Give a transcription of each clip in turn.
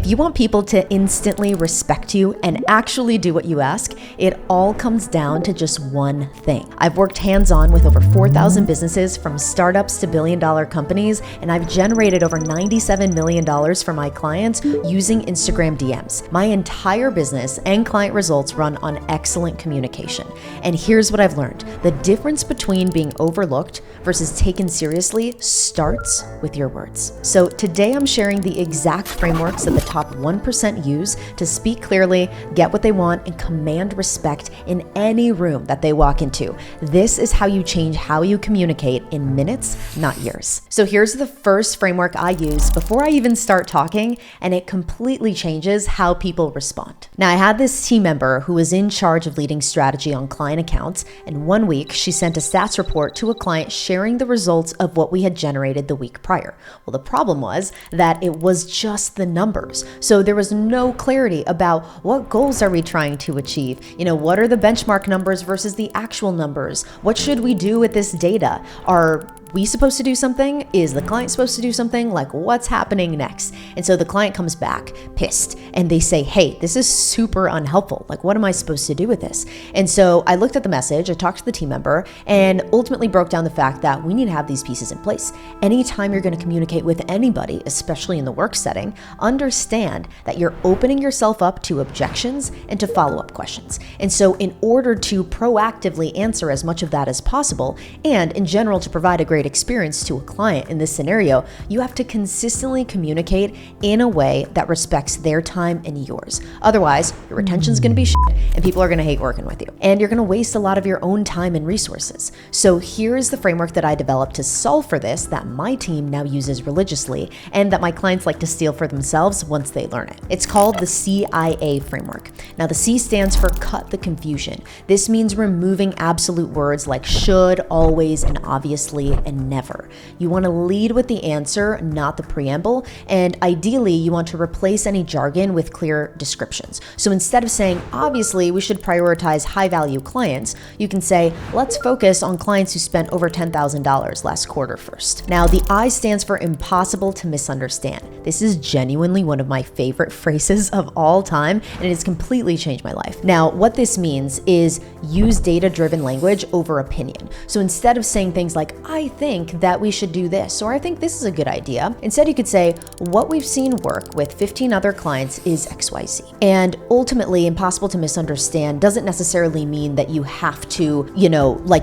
If you want people to instantly respect you and actually do what you ask, it all comes down to just one thing. I've worked hands-on with over 4,000 businesses from startups to billion-dollar companies, and I've generated over $97 million for my clients using Instagram DMs. My entire business and client results run on excellent communication. And here's what I've learned. The difference between being overlooked versus taken seriously starts with your words. So today I'm sharing the exact frameworks that the top 1% use to speak clearly, get what they want, and command respect in any room that they walk into. This is how you change how you communicate in minutes, not years. So here's the first framework I use before I even start talking, and it completely changes how people respond. Now, I had this team member who was in charge of leading strategy on client accounts, and one week she sent a stats report to a client sharing the results of what we had generated the week prior. Well, the problem was that it was just the numbers. So there was no clarity about what goals are we trying to achieve? What are the benchmark numbers versus the actual numbers? What should we do with this data? Are we supposed to do something? Is the client supposed to do something? Like, what's happening next? And so the client comes back pissed and they say, hey, this is super unhelpful. Like, what am I supposed to do with this? And so I looked at the message, I talked to the team member, and ultimately broke down the fact that we need to have these pieces in place. Anytime you're going to communicate with anybody, especially in the work setting, understand that you're opening yourself up to objections and to follow-up questions. And so in order to proactively answer as much of that as possible, and in general to provide a great experience to a client in this scenario, you have to consistently communicate in a way that respects their time and yours. Otherwise, your retention's going to be shit and people are going to hate working with you. And you're going to waste a lot of your own time and resources. So here's the framework that I developed to solve for this that my team now uses religiously and that my clients like to steal for themselves once they learn it. It's called the CIA framework. Now, the C stands for cut the confusion. This means removing absolute words like should, always, and obviously, and never. You want to lead with the answer, not the preamble, and ideally you want to replace any jargon with clear descriptions. So instead of saying, obviously we should prioritize high value clients, you can say, let's focus on clients who spent over $10,000 last quarter first. Now, the I stands for impossible to misunderstand. This is genuinely one of my favorite phrases of all time, and it has completely changed my life. Now, what this means is use data-driven language over opinion. So instead of saying things like, I think that we should do this, or I think this is a good idea. Instead, you could say, what we've seen work with 15 other clients is XYZ. And ultimately, impossible to misunderstand doesn't necessarily mean that you have to,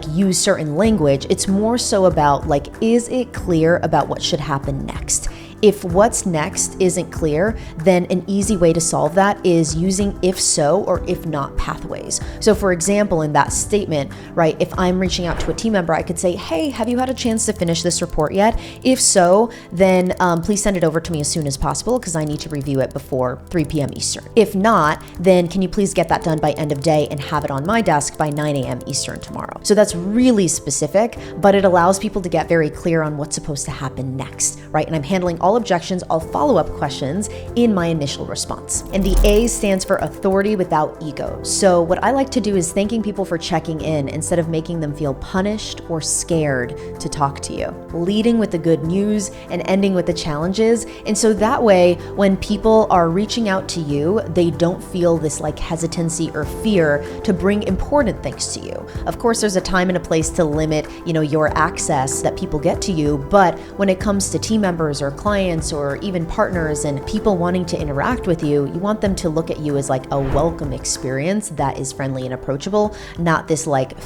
use certain language. It's more so about is it clear about what should happen next? If what's next isn't clear, then an easy way to solve that is using if so or if not pathways. So for example, in that statement, right, if I'm reaching out to a team member, I could say, hey, have you had a chance to finish this report yet? If so, then please send it over to me as soon as possible because I need to review it before 3 p.m. Eastern. If not, then can you please get that done by end of day and have it on my desk by 9 a.m. Eastern tomorrow? So that's really specific, but it allows people to get very clear on what's supposed to happen next, right? And I'm handling all objections, all follow-up questions in my initial response. And the A stands for authority without ego. So what I like to do is thanking people for checking in instead of making them feel punished or scared to talk to you. Leading with the good news and ending with the challenges. And so that way, when people are reaching out to you, they don't feel this hesitancy or fear to bring important things to you. Of course, there's a time and a place to limit, your access that people get to you. But when it comes to team members or clients or even partners and people wanting to interact with you, you want them to look at you as a welcome experience that is friendly and approachable, not this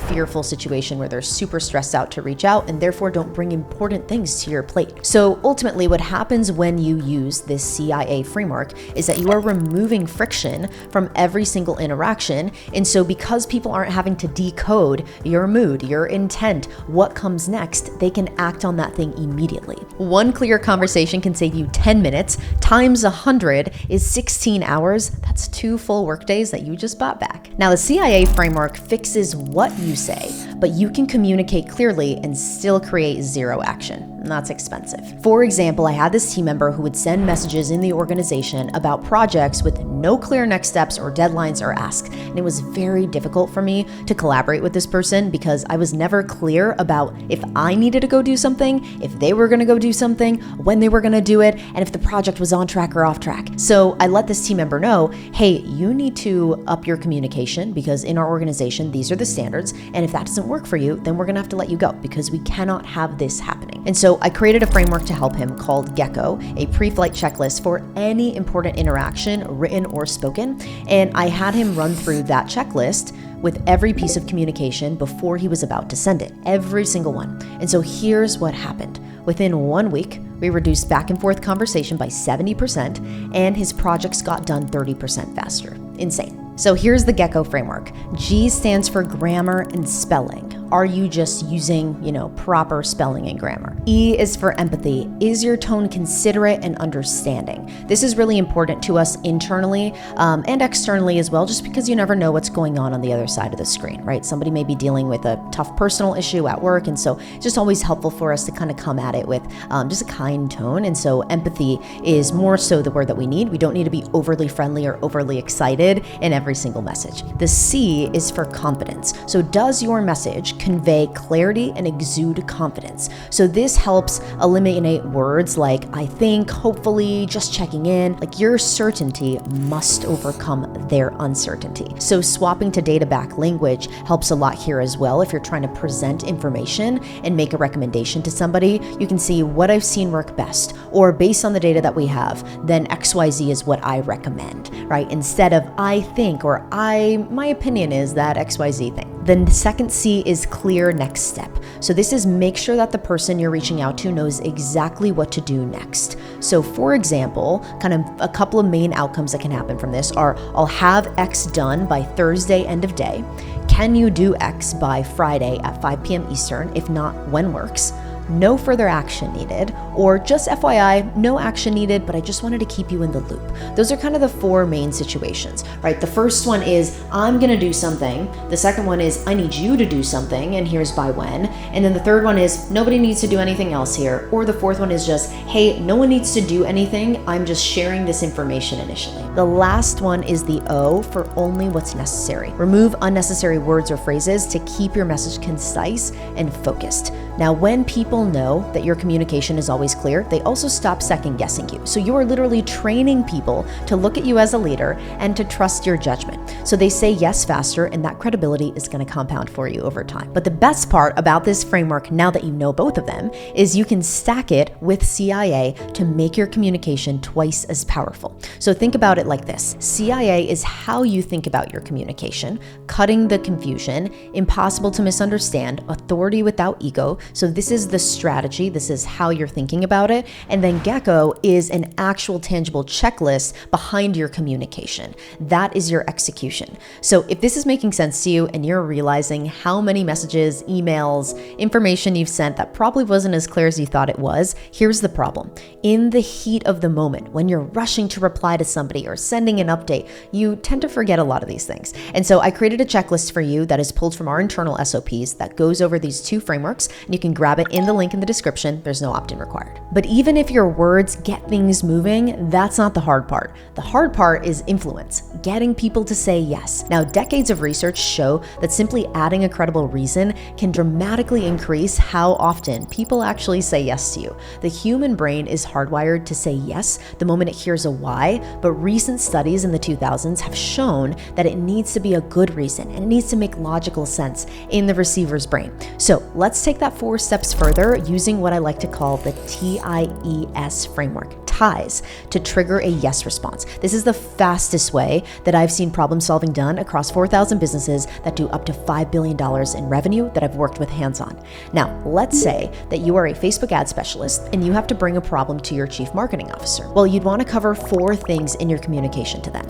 fearful situation where they're super stressed out to reach out and therefore don't bring important things to your plate. So ultimately what happens when you use this CIA framework is that you are removing friction from every single interaction. And so because people aren't having to decode your mood, your intent, what comes next, they can act on that thing immediately. One clear conversation can save you 10 minutes times 100 is 16 hours. That's 2 full workdays that you just bought back. Now, the CIA framework fixes what you say, but you can communicate clearly and still create zero action. and that's expensive. For example, I had this team member who would send messages in the organization about projects with no clear next steps or deadlines or asks. And it was very difficult for me to collaborate with this person because I was never clear about if I needed to go do something, if they were gonna go do something, when they were gonna do it, and if the project was on track or off track. So I let this team member know, hey, you need to up your communication because in our organization, these are the standards. And if that doesn't work for you, then we're gonna have to let you go because we cannot have this happening. And so I created a framework to help him called GECCO, a pre-flight checklist for any important interaction, written or spoken. And I had him run through that checklist with every piece of communication before he was about to send it, every single one. And so here's what happened. Within 1 week, we reduced back and forth conversation by 70%, and his projects got done 30% faster. Insane. So here's the GECCO framework. G stands for grammar and spelling. Are you just using, proper spelling and grammar? E is for empathy. Is your tone considerate and understanding? This is really important to us internally and externally as well, just because you never know what's going on the other side of the screen, right? Somebody may be dealing with a tough personal issue at work, and so it's just always helpful for us to kind of come at it with just a kind tone. And so empathy is more so the word that we need. We don't need to be overly friendly or overly excited in every single message. The C is for confidence. So does your message convey clarity and exude confidence? So this helps eliminate words like I think, hopefully, just checking in. Like your certainty must overcome their uncertainty. So swapping to data back language helps a lot here as well. If you're trying to present information and make a recommendation to somebody, you can see what I've seen work best, or based on the data that we have, then XYZ is what I recommend, right? Instead of I think or my opinion is that XYZ thing. The second C is clear next step. So this is make sure that the person you're reaching out to knows exactly what to do next. So for example, kind of a couple of main outcomes that can happen from this are I'll have X done by Thursday end of day. Can you do X by Friday at 5 p.m. Eastern? If not, when works? No further action needed, or just FYI, no action needed, but I just wanted to keep you in the loop. Those are kind of the four main situations, right? The first one is I'm gonna do something. The second one is I need you to do something, and here's by when. And then the third one is nobody needs to do anything else here. Or the fourth one is just, hey, no one needs to do anything. I'm just sharing this information initially. The last one is the O for only what's necessary. Remove unnecessary words or phrases to keep your message concise and focused. Now, when people know that your communication is always clear, they also stop second guessing you. So you are literally training people to look at you as a leader and to trust your judgment. So they say yes faster, and that credibility is going to compound for you over time. But the best part about this framework, now that you know both of them, is you can stack it with CIA to make your communication twice as powerful. So think about it like this. CIA is how you think about your communication, cutting the confusion, impossible to misunderstand, authority without ego. So this is the strategy. This is how you're thinking about it. And then GECCO is an actual tangible checklist behind your communication. That is your execution. So if this is making sense to you and you're realizing how many messages, emails, information you've sent that probably wasn't as clear as you thought it was, here's the problem. In the heat of the moment, when you're rushing to reply to somebody or sending an update, you tend to forget a lot of these things. And so I created a checklist for you that is pulled from our internal SOPs that goes over these two frameworks. You can grab it in the link in the description. There's no opt-in required. But even if your words get things moving, that's not the hard part. The hard part is influence, getting people to say yes. Now, decades of research show that simply adding a credible reason can dramatically increase how often people actually say yes to you. The human brain is hardwired to say yes the moment it hears a why, but recent studies in the 2000s have shown that it needs to be a good reason and it needs to make logical sense in the receiver's brain. So let's take that 4 steps further using what I like to call the TIES framework, TIES, to trigger a yes response. This is the fastest way that I've seen problem solving done across 4,000 businesses that do up to $5 billion in revenue that I've worked with hands-on. Now, let's say that you are a Facebook ad specialist and you have to bring a problem to your chief marketing officer. Well, you'd want to cover 4 things in your communication to them.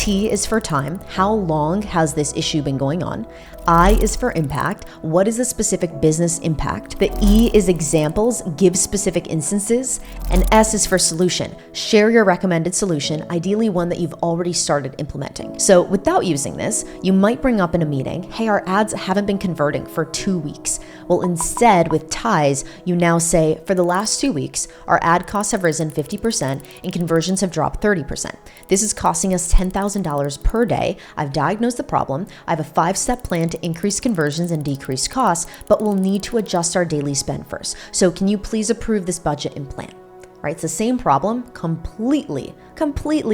T is for time. How long has this issue been going on? I is for impact. What is the specific business impact? The E is examples, give specific instances. And S is for solution. Share your recommended solution, ideally one that you've already started implementing. So without using this, you might bring up in a meeting, hey, our ads haven't been converting for 2 weeks. Well, instead with ties, you now say, for the last 2 weeks, our ad costs have risen 50% and conversions have dropped 30%. This is costing us $10,000 per day. I've diagnosed the problem. I have a 5-step plan to increase conversions and decrease costs, but we'll need to adjust our daily spend first. So can you please approve this budget and plan? Right? It's the same problem, completely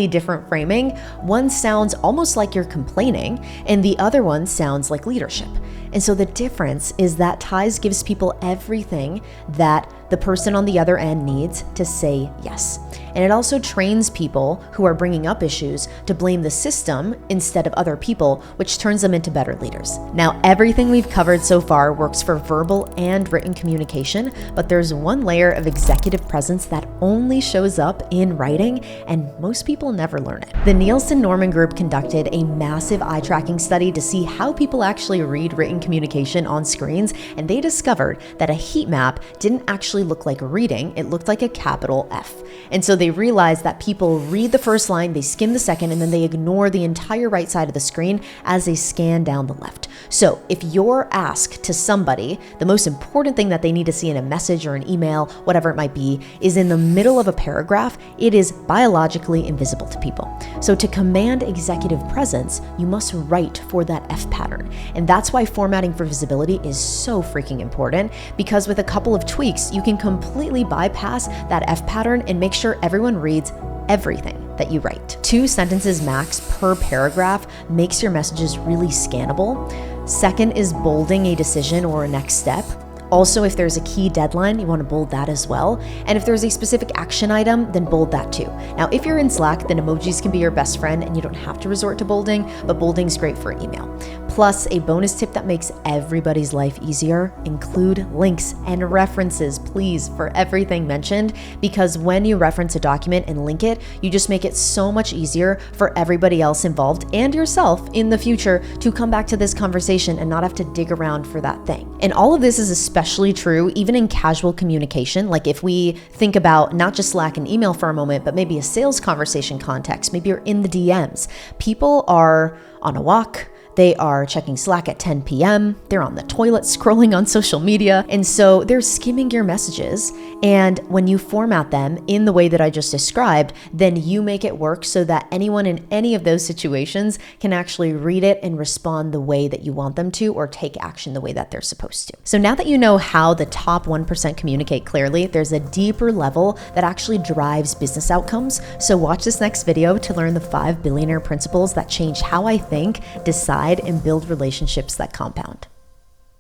different framing. One sounds almost like you're complaining, and the other one sounds like leadership. And so the difference is that ties gives people everything that the person on the other end needs to say yes. And it also trains people who are bringing up issues to blame the system instead of other people, which turns them into better leaders. Now, everything we've covered so far works for verbal and written communication, but there's one layer of executive presence that only shows up in writing, and most people never learn it. The Nielsen-Norman Group conducted a massive eye tracking study to see how people actually read written communication on screens, and they discovered that a heat map didn't actually look like reading, it looked like a capital F. And so they realized that people read the first line, they skim the second, and then they ignore the entire right side of the screen as they scan down the left. So if you're asked to somebody, the most important thing that they need to see in a message or an email, whatever it might be, is in the middle of a paragraph, it is biologically invisible to people. So to command executive presence, you must write for that F pattern. And that's why formatting for visibility is so freaking important, because with a couple of tweaks, you can completely bypass that F pattern and make sure everyone reads everything that you write. 2 sentences max per paragraph makes your messages really scannable. Second is bolding a decision or a next step. Also, if there's a key deadline, you want to bold that as well. And if there's a specific action item, then bold that too. Now, if you're in Slack, then emojis can be your best friend and you don't have to resort to bolding, but bolding's great for email. Plus, a bonus tip that makes everybody's life easier, include links and references, please, for everything mentioned, because when you reference a document and link it, you just make it so much easier for everybody else involved and yourself in the future to come back to this conversation and not have to dig around for that thing. And all of this is especially true even in casual communication. Like if we think about not just Slack and email for a moment, but maybe a sales conversation context, maybe you're in the DMs. People are on a walk, they are checking Slack at 10 p.m. They're on the toilet scrolling on social media. And so they're skimming your messages. And when you format them in the way that I just described, then you make it work so that anyone in any of those situations can actually read it and respond the way that you want them to, or take action the way that they're supposed to. So now that you know how the top 1% communicate clearly, there's a deeper level that actually drives business outcomes. So watch this next video to learn the 5 billionaire principles that change how I think, decide, and build relationships that compound.